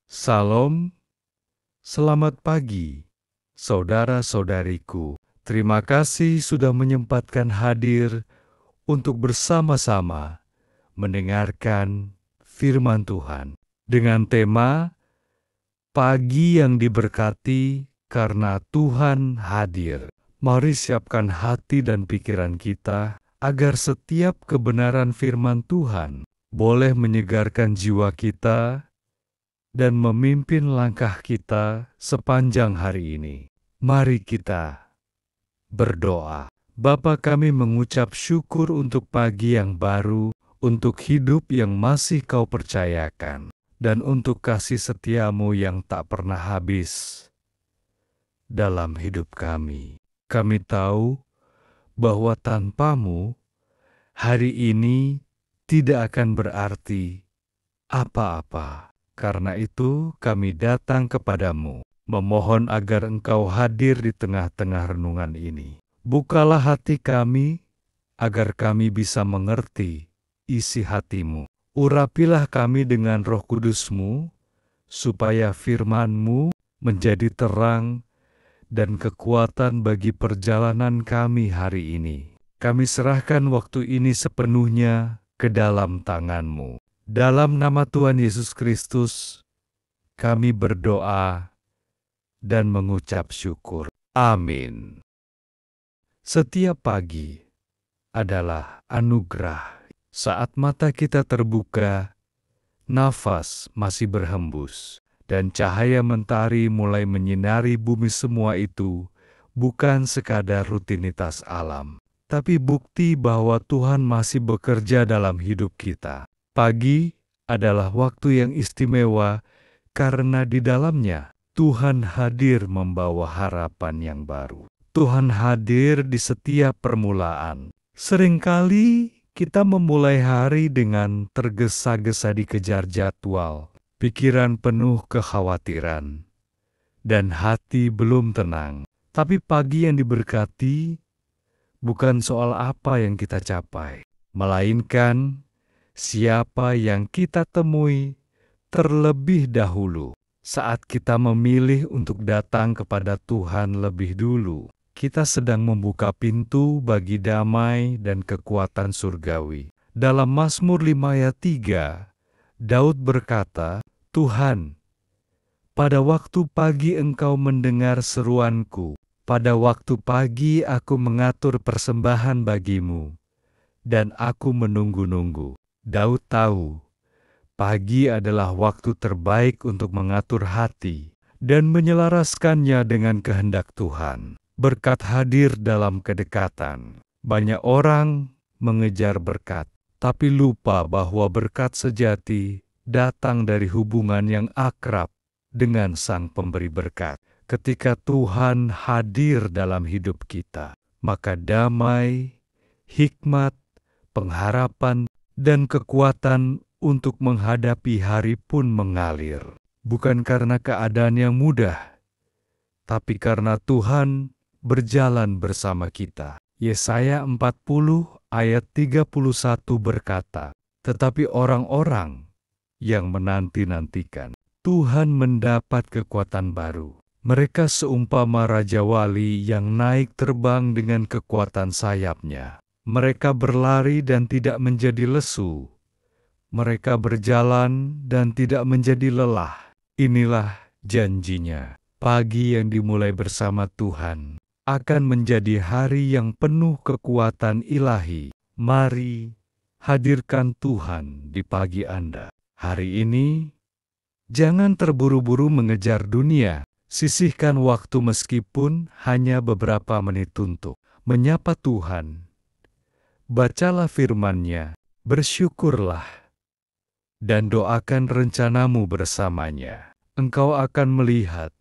Salam, selamat pagi, saudara-saudariku. Terima kasih sudah menyempatkan hadir untuk bersama-sama mendengarkan firman Tuhan. Dengan tema, Pagi yang diberkati karena Tuhan hadir. Mari siapkan hati dan pikiran kita agar setiap kebenaran firman Tuhan boleh menyegarkan jiwa kita dan memimpin langkah kita sepanjang hari ini. Mari kita berdoa. Bapa, kami mengucap syukur untuk pagi yang baru, untuk hidup yang masih Kau percayakan, dan untuk kasih setiamu yang tak pernah habis dalam hidup kami. Kami tahu bahwa tanpamu, hari ini tidak akan berarti apa-apa. Karena itu kami datang kepadamu, memohon agar Engkau hadir di tengah-tengah renungan ini. Bukalah hati kami, agar kami bisa mengerti isi hatimu. Urapilah kami dengan Roh Kudus-Mu, supaya firman-Mu menjadi terang dan kekuatan bagi perjalanan kami hari ini. Kami serahkan waktu ini sepenuhnya ke dalam tangan-Mu. Dalam nama Tuhan Yesus Kristus, kami berdoa dan mengucap syukur. Amin. Setiap pagi adalah anugerah. Saat mata kita terbuka, nafas masih berhembus, dan cahaya mentari mulai menyinari bumi. Semua itu bukan sekadar rutinitas alam, tapi bukti bahwa Tuhan masih bekerja dalam hidup kita. Pagi adalah waktu yang istimewa karena di dalamnya Tuhan hadir membawa harapan yang baru. Tuhan hadir di setiap permulaan. Seringkali kita memulai hari dengan tergesa-gesa dikejar jadwal, pikiran penuh kekhawatiran, dan hati belum tenang. Tapi pagi yang diberkati bukan soal apa yang kita capai, melainkan siapa yang kita temui terlebih dahulu. Saat kita memilih untuk datang kepada Tuhan lebih dulu, kita sedang membuka pintu bagi damai dan kekuatan surgawi. Dalam Mazmur 5 ayat 3, Daud berkata, "Tuhan, pada waktu pagi Engkau mendengar seruanku, pada waktu pagi aku mengatur persembahan bagimu, dan aku menunggu-nunggu." Daud tahu, pagi adalah waktu terbaik untuk mengatur hati dan menyelaraskannya dengan kehendak Tuhan. Berkat hadir dalam kedekatan. Banyak orang mengejar berkat, tapi lupa bahwa berkat sejati datang dari hubungan yang akrab dengan Sang Pemberi berkat. Ketika Tuhan hadir dalam hidup kita, maka damai, hikmat, pengharapan, dan kekuatan untuk menghadapi hari pun mengalir. Bukan karena keadaan yang mudah, tapi karena Tuhan berjalan bersama kita. Yesaya 40 ayat 31 berkata, "Tetapi orang-orang yang menanti-nantikan Tuhan mendapat kekuatan baru. Mereka seumpama Raja Wali yang naik terbang dengan kekuatan sayapnya. Mereka berlari dan tidak menjadi lesu. Mereka berjalan dan tidak menjadi lelah." Inilah janjinya. Pagi yang dimulai bersama Tuhan akan menjadi hari yang penuh kekuatan ilahi. Mari hadirkan Tuhan di pagi Anda. Hari ini, jangan terburu-buru mengejar dunia. Sisihkan waktu meskipun hanya beberapa menit untuk menyapa Tuhan. Bacalah firman-Nya, bersyukurlah, dan doakan rencanamu bersamanya. Engkau akan melihat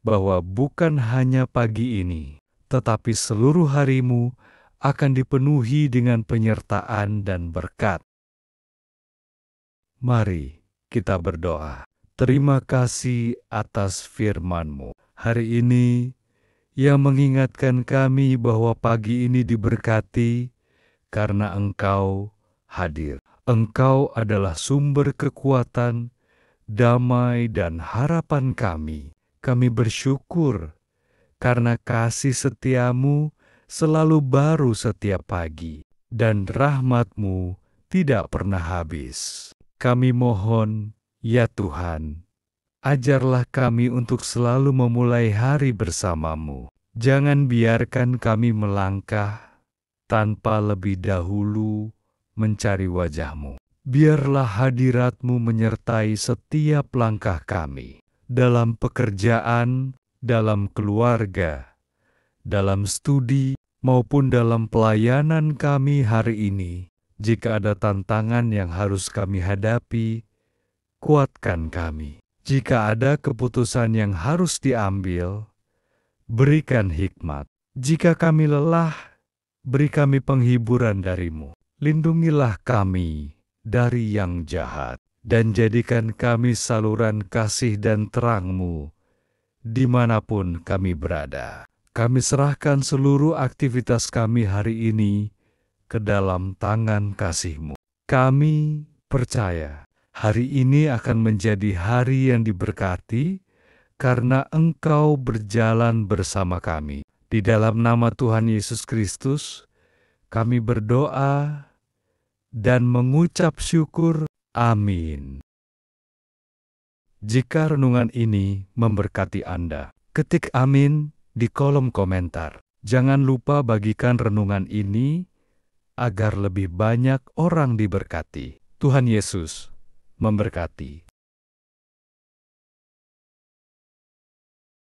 bahwa bukan hanya pagi ini, tetapi seluruh harimu akan dipenuhi dengan penyertaan dan berkat. Mari kita berdoa. Terima kasih atas firman-Mu hari ini yang mengingatkan kami bahwa pagi ini diberkati karena Engkau hadir. Engkau adalah sumber kekuatan damai dan harapan kami. Kami bersyukur karena kasih setiamu selalu baru setiap pagi, dan rahmat-Mu tidak pernah habis. Kami mohon, ya Tuhan, ajarlah kami untuk selalu memulai hari bersama-Mu. Jangan biarkan kami melangkah tanpa lebih dahulu mencari wajah-Mu. Biarlah hadirat-Mu menyertai setiap langkah kami, dalam pekerjaan, dalam keluarga, dalam studi, maupun dalam pelayanan kami hari ini. Jika ada tantangan yang harus kami hadapi, kuatkan kami. Jika ada keputusan yang harus diambil, berikan hikmat. Jika kami lelah, beri kami penghiburan dari-Mu. Lindungilah kami dari yang jahat, dan jadikan kami saluran kasih dan terang-Mu dimanapun kami berada. Kami serahkan seluruh aktivitas kami hari ini ke dalam tangan kasih-Mu. Kami percaya hari ini akan menjadi hari yang diberkati karena Engkau berjalan bersama kami. Di dalam nama Tuhan Yesus Kristus, kami berdoa dan mengucap syukur. Amin. Jika renungan ini memberkati Anda, ketik amin di kolom komentar. Jangan lupa bagikan renungan ini agar lebih banyak orang diberkati. Tuhan Yesus memberkati.